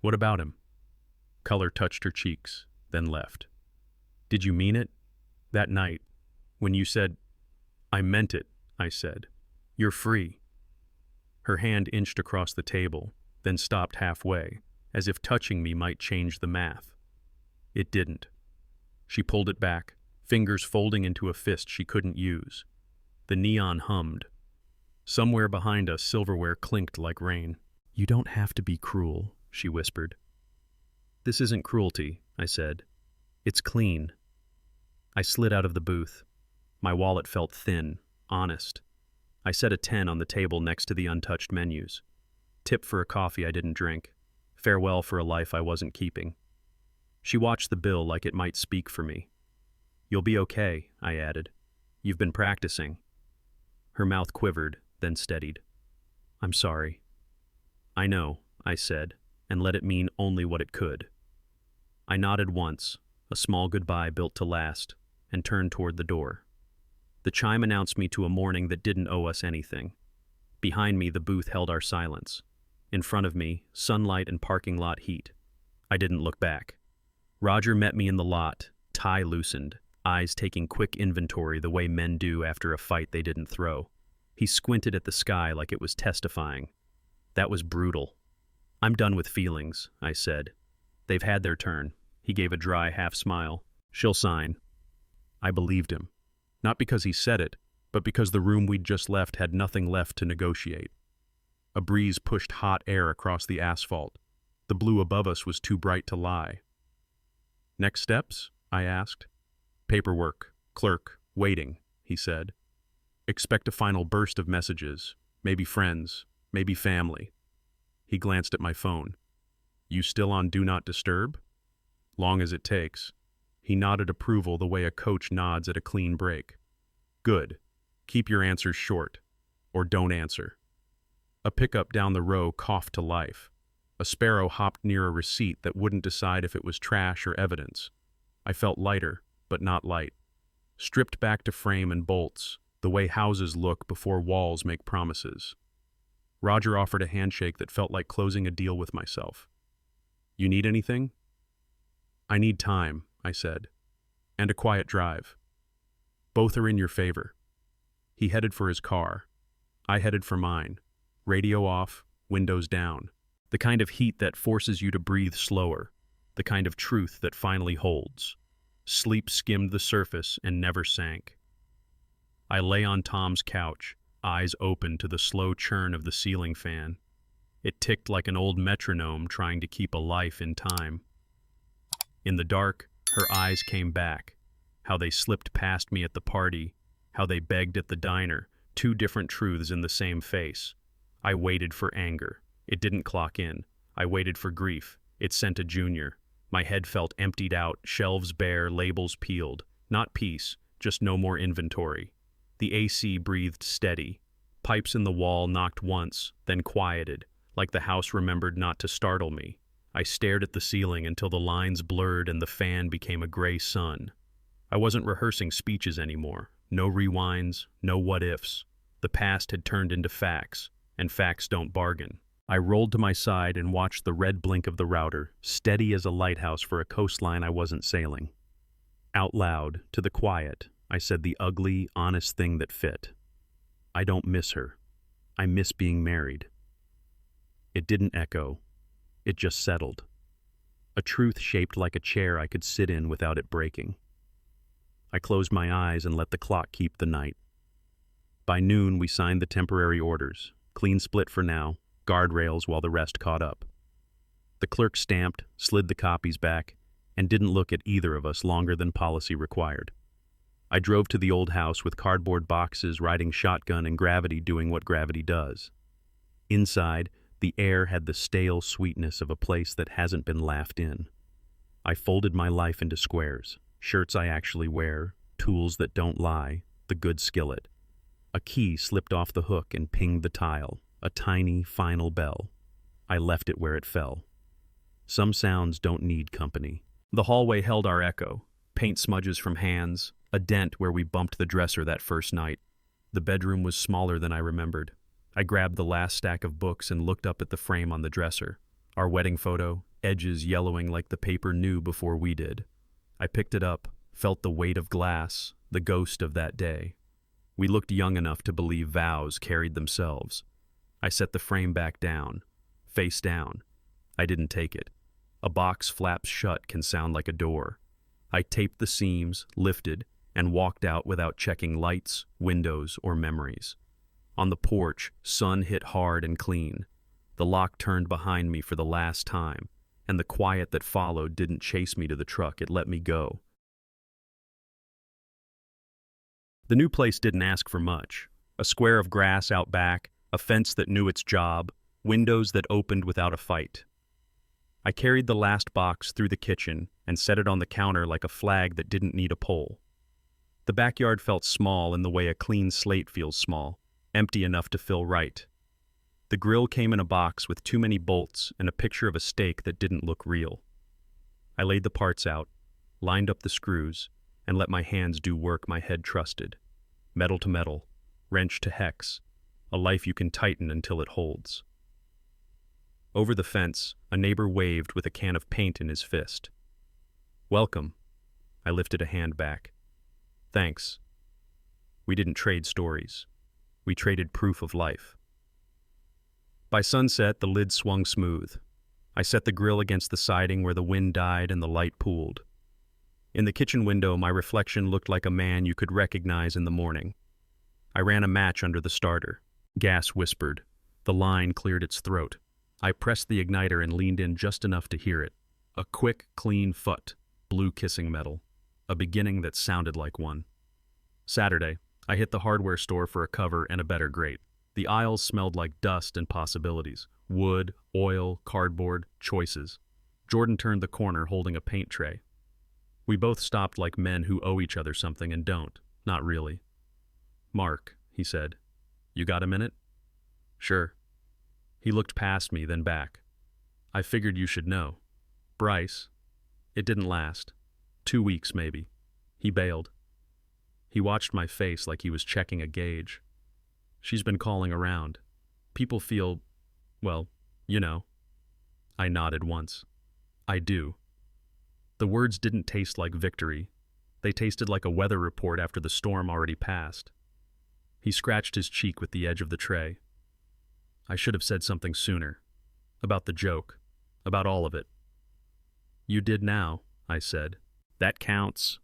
"What about him?" Color touched her cheeks, then left. "Did you mean it? That night, when you said—" "I meant it," I said. "You're free." Her hand inched across the table, then stopped halfway, as if touching me might change the math. It didn't. She pulled it back, fingers folding into a fist she couldn't use. The neon hummed. Somewhere behind us, silverware clinked like rain. "You don't have to be cruel," she whispered. "This isn't cruelty," I said. "It's clean." I slid out of the booth. My wallet felt thin, honest. I set a 10 on the table next to the untouched menus. Tip for a coffee I didn't drink. Farewell for a life I wasn't keeping. She watched the bill like it might speak for me. "You'll be okay," I added. "You've been practicing." Her mouth quivered, then steadied. "I'm sorry." "I know," I said, and let it mean only what it could. I nodded once, a small goodbye built to last, and turned toward the door. The chime announced me to a morning that didn't owe us anything. Behind me, the booth held our silence. In front of me, sunlight and parking lot heat. I didn't look back. Roger met me in the lot, tie loosened, eyes taking quick inventory the way men do after a fight they didn't throw. He squinted at the sky like it was testifying. That was brutal. "I'm done with feelings," I said. "They've had their turn." He gave a dry half-smile. "She'll sign." I believed him. Not because he said it, but because the room we'd just left had nothing left to negotiate. A breeze pushed hot air across the asphalt. The blue above us was too bright to lie. "Next steps?" I asked. "Paperwork, clerk, waiting," he said. "Expect a final burst of messages, maybe friends, maybe family." He glanced at my phone. "You still on Do Not Disturb?" "Long as it takes." He nodded approval the way a coach nods at a clean break. "Good. Keep your answers short. Or don't answer." A pickup down the row coughed to life. A sparrow hopped near a receipt that wouldn't decide if it was trash or evidence. I felt lighter, but not light. Stripped back to frame and bolts, the way houses look before walls make promises. Roger offered a handshake that felt like closing a deal with myself. "You need anything?" "I need time," I said. "And a quiet drive. Both are in your favor." He headed for his car. I headed for mine. Radio off, windows down. The kind of heat that forces you to breathe slower. The kind of truth that finally holds. Sleep skimmed the surface and never sank. I lay on Tom's couch, eyes open to the slow churn of the ceiling fan. It ticked like an old metronome trying to keep a life in time. In the dark, her eyes came back. How they slipped past me at the party, how they begged at the diner, two different truths in the same face. I waited for anger. It didn't clock in. I waited for grief. It sent a junior. My head felt emptied out, shelves bare, labels peeled. Not peace, just no more inventory. The AC breathed steady. Pipes in the wall knocked once, then quieted, like the house remembered not to startle me. I stared at the ceiling until the lines blurred and the fan became a gray sun. I wasn't rehearsing speeches anymore. No rewinds, no what-ifs. The past had turned into facts, and facts don't bargain. I rolled to my side and watched the red blink of the router, steady as a lighthouse for a coastline I wasn't sailing. Out loud, to the quiet, I said the ugly, honest thing that fit. I don't miss her. I miss being married. It didn't echo. It just settled. A truth shaped like a chair I could sit in without it breaking. I closed my eyes and let the clock keep the night. By noon, we signed the temporary orders. Clean split for now, guardrails while the rest caught up. The clerk stamped, slid the copies back, and didn't look at either of us longer than policy required. I drove to the old house with cardboard boxes, riding shotgun, and gravity doing what gravity does. Inside, the air had the stale sweetness of a place that hasn't been laughed in. I folded my life into squares, shirts I actually wear, tools that don't lie, the good skillet. A key slipped off the hook and pinged the tile, a tiny, final bell. I left it where it fell. Some sounds don't need company. The hallway held our echo, paint smudges from hands, a dent where we bumped the dresser that first night. The bedroom was smaller than I remembered. I grabbed the last stack of books and looked up at the frame on the dresser. Our wedding photo, edges yellowing like the paper knew before we did. I picked it up, felt the weight of glass, the ghost of that day. We looked young enough to believe vows carried themselves. I set the frame back down, face down. I didn't take it. A box flaps shut can sound like a door. I taped the seams, lifted, and walked out without checking lights, windows, or memories. On the porch, sun hit hard and clean. The lock turned behind me for the last time, and the quiet that followed didn't chase me to the truck, it let me go. The new place didn't ask for much. A square of grass out back, a fence that knew its job, windows that opened without a fight. I carried the last box through the kitchen and set it on the counter like a flag that didn't need a pole. The backyard felt small in the way a clean slate feels small, empty enough to feel right. The grill came in a box with too many bolts and a picture of a steak that didn't look real. I laid the parts out, lined up the screws, and let my hands do work my head trusted. Metal to metal, wrench to hex, a life you can tighten until it holds. Over the fence, a neighbor waved with a can of paint in his fist. "Welcome." I lifted a hand back. "Thanks." We didn't trade stories. We traded proof of life. By sunset, the lid swung smooth. I set the grill against the siding where the wind died and the light pooled. In the kitchen window, my reflection looked like a man you could recognize in the morning. I ran a match under the starter. Gas whispered. The line cleared its throat. I pressed the igniter and leaned in just enough to hear it. A quick, clean foot, blue kissing metal. A beginning that sounded like one. Saturday, I hit the hardware store for a cover and a better grate. The aisles smelled like dust and possibilities. Wood, oil, cardboard, choices. Jordan turned the corner holding a paint tray. We both stopped like men who owe each other something and don't. Not really. "Mark," he said. "You got a minute?" "Sure." He looked past me, then back. "I figured you should know. Bryce." It didn't last. 2 weeks, maybe. He bailed. He watched my face like he was checking a gauge. "She's been calling around. People feel, well, you know." I nodded once. "I do." The words didn't taste like victory. They tasted like a weather report after the storm already passed. He scratched his cheek with the edge of the tray. "I should have said something sooner. About the joke. About all of it." "You did now," I said. "That counts."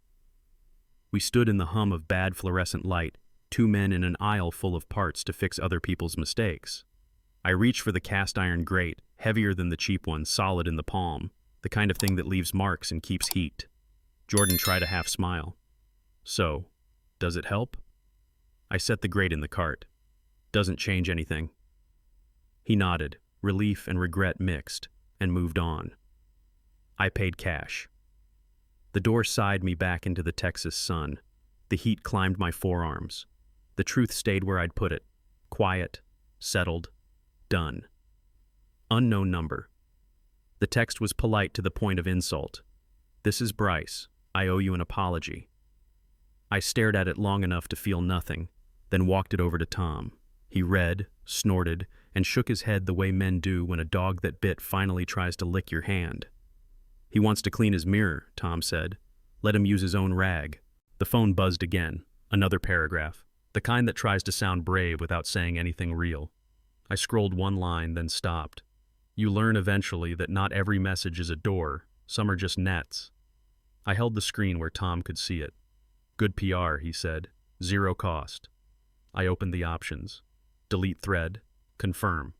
We stood in the hum of bad fluorescent light, two men in an aisle full of parts to fix other people's mistakes. I reach for the cast iron grate, heavier than the cheap one, solid in the palm, the kind of thing that leaves marks and keeps heat. Jordan tried a half smile. So, does it help? I set the grate in the cart. Doesn't change anything. He nodded, relief and regret mixed, and moved on. I paid cash. The door sighed me back into the Texas sun. The heat climbed my forearms. The truth stayed where I'd put it. Quiet, settled, done. Unknown number. The text was polite to the point of insult. This is Bryce. I owe you an apology. I stared at it long enough to feel nothing, then walked it over to Tom. He read, snorted, and shook his head the way men do when a dog that bit finally tries to lick your hand. He wants to clean his mirror, Tom said. Let him use his own rag. The phone buzzed again. Another paragraph. The kind that tries to sound brave without saying anything real. I scrolled one line, then stopped. You learn eventually that not every message is a door. Some are just nets. I held the screen where Tom could see it. Good PR, he said. Zero cost. I opened the options. Delete thread. Confirm.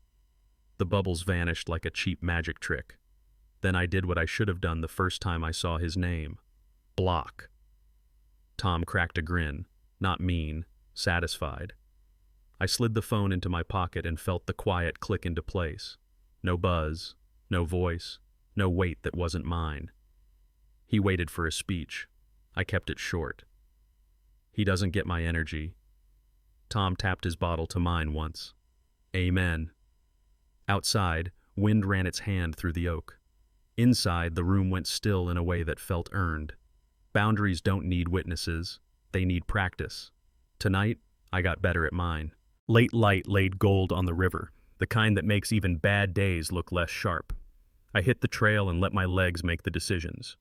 The bubbles vanished like a cheap magic trick. Then I did what I should have done the first time I saw his name. Block. Tom cracked a grin. Not mean. Satisfied. I slid the phone into my pocket and felt the quiet click into place. No buzz. No voice. No weight that wasn't mine. He waited for a speech. I kept it short. He doesn't get my energy. Tom tapped his bottle to mine once. Amen. Outside, wind ran its hand through the oak. Inside, the room went still in a way that felt earned. Boundaries don't need witnesses. They need practice. Tonight, I got better at mine. Late light laid gold on the river, the kind that makes even bad days look less sharp. I hit the trail and let my legs make the decisions.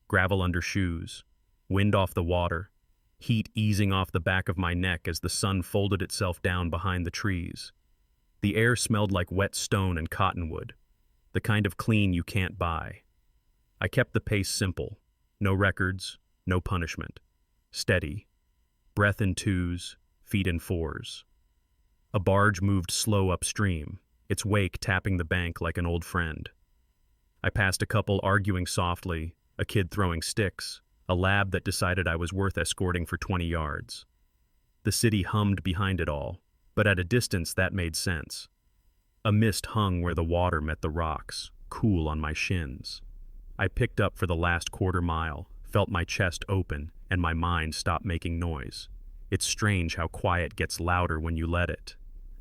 Gravel under shoes, wind off the water, heat easing off the back of my neck as the sun folded itself down behind the trees. The air smelled like wet stone and cottonwood, the kind of clean you can't buy. I kept the pace simple, no records, no punishment. Steady, breath in twos, feet in fours. A barge moved slow upstream, its wake tapping the bank like an old friend. I passed a couple arguing softly, a kid throwing sticks, a lab that decided I was worth escorting for 20 yards. The city hummed behind it all, but at a distance that made sense. A mist hung where the water met the rocks, cool on my shins. I picked up for the last quarter mile, felt my chest open, and my mind stop making noise. It's strange how quiet gets louder when you let it.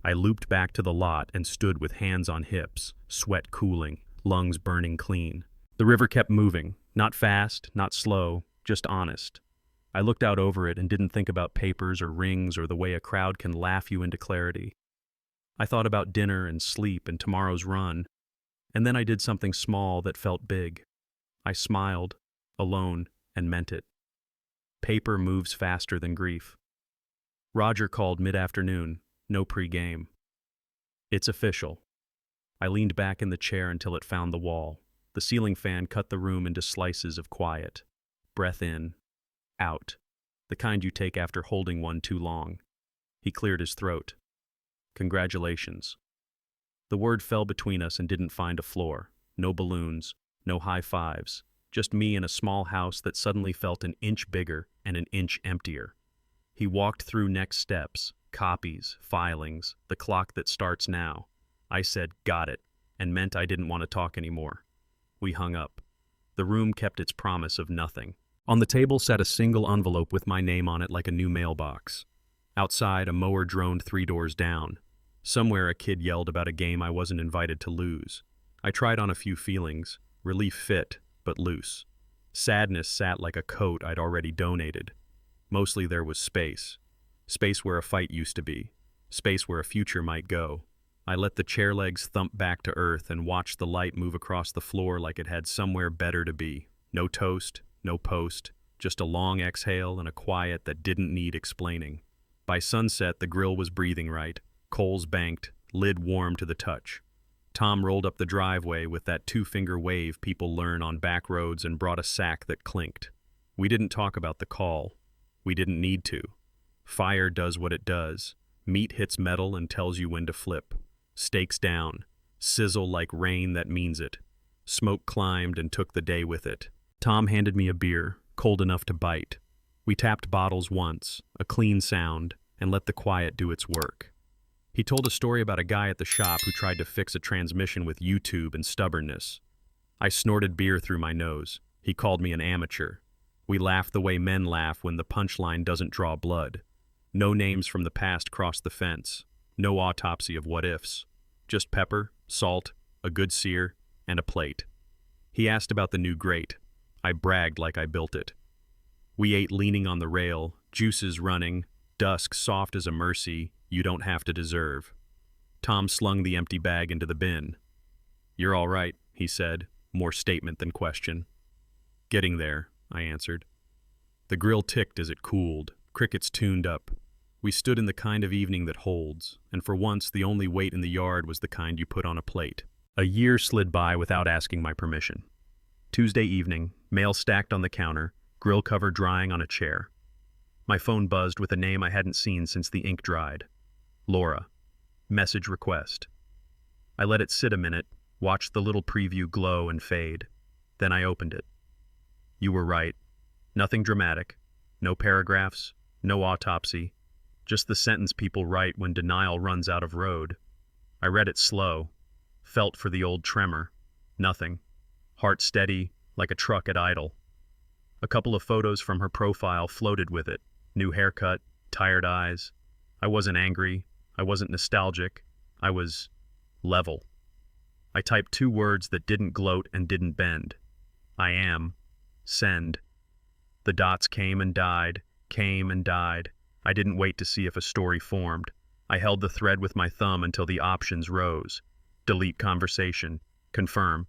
I looped back to the lot and stood with hands on hips, sweat cooling, lungs burning clean. The river kept moving, not fast, not slow, just honest. I looked out over it and didn't think about papers or rings or the way a crowd can laugh you into clarity. I thought about dinner and sleep and tomorrow's run, and then I did something small that felt big. I smiled, alone, and meant it. Paper moves faster than grief. Roger called mid-afternoon, no pre-game. It's official. I leaned back in the chair until it found the wall. The ceiling fan cut the room into slices of quiet. Breath in, out, the kind you take after holding one too long. He cleared his throat. Congratulations. The word fell between us and didn't find a floor. No balloons, no high fives, just me in a small house that suddenly felt an inch bigger and an inch emptier. He walked through next steps, copies, filings, the clock that starts now. I said, got it, and meant I didn't want to talk anymore. We hung up. The room kept its promise of nothing. On the table sat a single envelope with my name on it like a new mailbox. Outside, a mower droned 3 doors down. Somewhere a kid yelled about a game I wasn't invited to lose. I tried on a few feelings. Relief fit, but loose. Sadness sat like a coat I'd already donated. Mostly there was space. Space where a fight used to be. Space where a future might go. I let the chair legs thump back to earth and watched the light move across the floor like it had somewhere better to be. No toast, no post, just a long exhale and a quiet that didn't need explaining. By sunset, the grill was breathing right, coals banked, lid warm to the touch. Tom rolled up the driveway with that 2-finger wave people learn on back roads and brought a sack that clinked. We didn't talk about the call. We didn't need to. Fire does what it does. Meat hits metal and tells you when to flip. Stakes down. Sizzle like rain that means it. Smoke climbed and took the day with it. Tom handed me a beer, cold enough to bite. We tapped bottles once, a clean sound, and let the quiet do its work. He told a story about a guy at the shop who tried to fix a transmission with YouTube and stubbornness. I snorted beer through my nose. He called me an amateur. We laughed the way men laugh when the punchline doesn't draw blood. No names from the past crossed the fence. No autopsy of what-ifs. Just pepper, salt, a good sear, and a plate. He asked about the new grate. I bragged like I built it. We ate leaning on the rail, juices running, dusk soft as a mercy you don't have to deserve. Tom slung the empty bag into the bin. "You're all right," he said, more statement than question. "Getting there," I answered. The grill ticked as it cooled, crickets tuned up. We stood in the kind of evening that holds, and for once the only weight in the yard was the kind you put on a plate. A year slid by without asking my permission. Tuesday evening, mail stacked on the counter, grill cover drying on a chair. My phone buzzed with a name I hadn't seen since the ink dried. Laura. Message request. I let it sit a minute, watched the little preview glow and fade. Then I opened it. You were right. Nothing dramatic. No paragraphs. No autopsy. Just the sentence people write when denial runs out of road. I read it slow. Felt for the old tremor. Nothing. Heart steady, like a truck at idle. A couple of photos from her profile floated with it. New haircut, tired eyes. I wasn't angry. I wasn't nostalgic. I was level. I typed 2 words that didn't gloat and didn't bend. I am. Send. The dots came and died, came and died. I didn't wait to see if a story formed. I held the thread with my thumb until the options rose. Delete conversation. Confirm.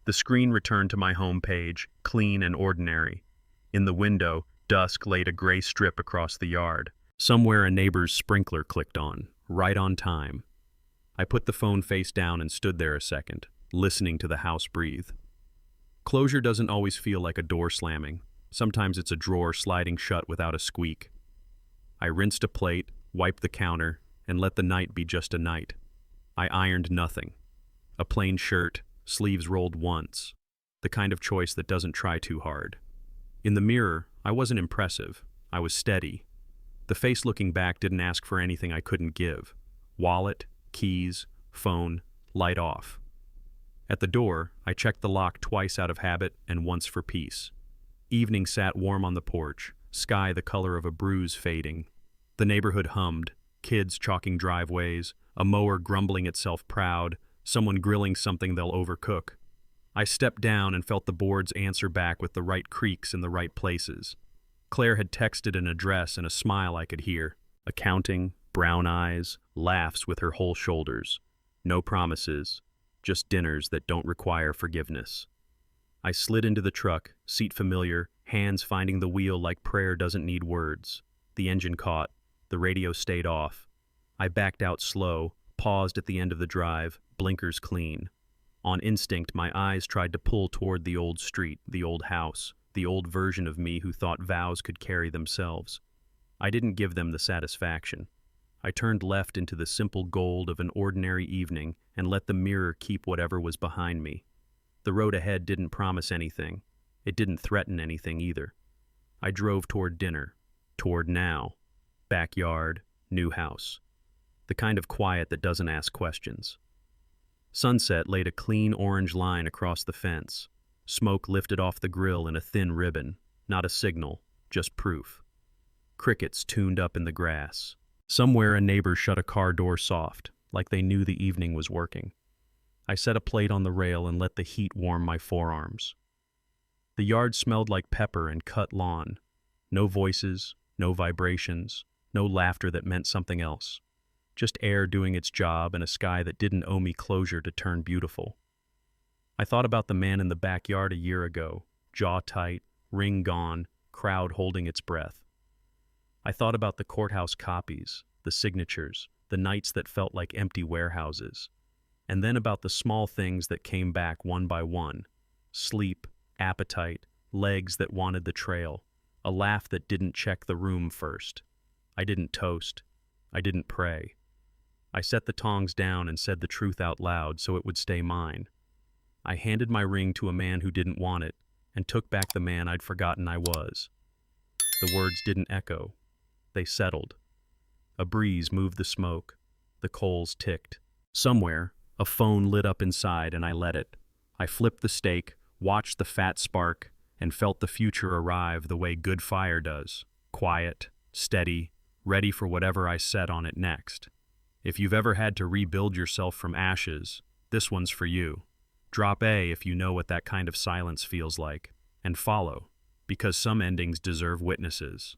The screen returned to my home page, clean and ordinary. In the window, dusk laid a gray strip across the yard. Somewhere a neighbor's sprinkler clicked on, right on time. I put the phone face down and stood there a second, listening to the house breathe. Closure doesn't always feel like a door slamming. Sometimes it's a drawer sliding shut without a squeak. I rinsed a plate, wiped the counter, and let the night be just a night. I ironed nothing. A plain shirt, sleeves rolled once. The kind of choice that doesn't try too hard. In the mirror, I wasn't impressive. I was steady. The face looking back didn't ask for anything I couldn't give. Wallet, keys, phone, light off. At the door, I checked the lock twice out of habit and once for peace. Evening sat warm on the porch, sky the color of a bruise fading. The neighborhood hummed, kids chalking driveways, a mower grumbling itself proud, someone grilling something they'll overcook. I stepped down and felt the boards answer back with the right creaks in the right places. Claire had texted an address and a smile I could hear. Accounting, brown eyes, laughs with her whole shoulders. No promises, just dinners that don't require forgiveness. I slid into the truck, seat familiar, hands finding the wheel like prayer doesn't need words. The engine caught. The radio stayed off. I backed out slow, paused at the end of the drive, blinkers clean. On instinct, my eyes tried to pull toward the old street, the old house, the old version of me who thought vows could carry themselves. I didn't give them the satisfaction. I turned left into the simple gold of an ordinary evening and let the mirror keep whatever was behind me. The road ahead didn't promise anything. It didn't threaten anything either. I drove toward dinner, toward now. Backyard, new house. The kind of quiet that doesn't ask questions. Sunset laid a clean orange line across the fence. Smoke lifted off the grill in a thin ribbon, not a signal, just proof. Crickets tuned up in the grass. Somewhere a neighbor shut a car door soft, like they knew the evening was working. I set a plate on the rail and let the heat warm my forearms. The yard smelled like pepper and cut lawn. No voices, no vibrations, no laughter that meant something else. Just air doing its job and a sky that didn't owe me closure to turn beautiful. I thought about the man in the backyard a year ago, jaw tight, ring gone, crowd holding its breath. I thought about the courthouse copies, the signatures, the nights that felt like empty warehouses, and then about the small things that came back one by one. Sleep, appetite, legs that wanted the trail, a laugh that didn't check the room first. I didn't toast. I didn't pray. I set the tongs down and said the truth out loud so it would stay mine. I handed my ring to a man who didn't want it and took back the man I'd forgotten I was. The words didn't echo. They settled. A breeze moved the smoke. The coals ticked. Somewhere, a phone lit up inside and I let it. I flipped the steak, watched the fat spark, and felt the future arrive the way good fire does. Quiet, steady, ready for whatever I set on it next. If you've ever had to rebuild yourself from ashes, this one's for you. Drop A if you know what that kind of silence feels like, and follow, because some endings deserve witnesses.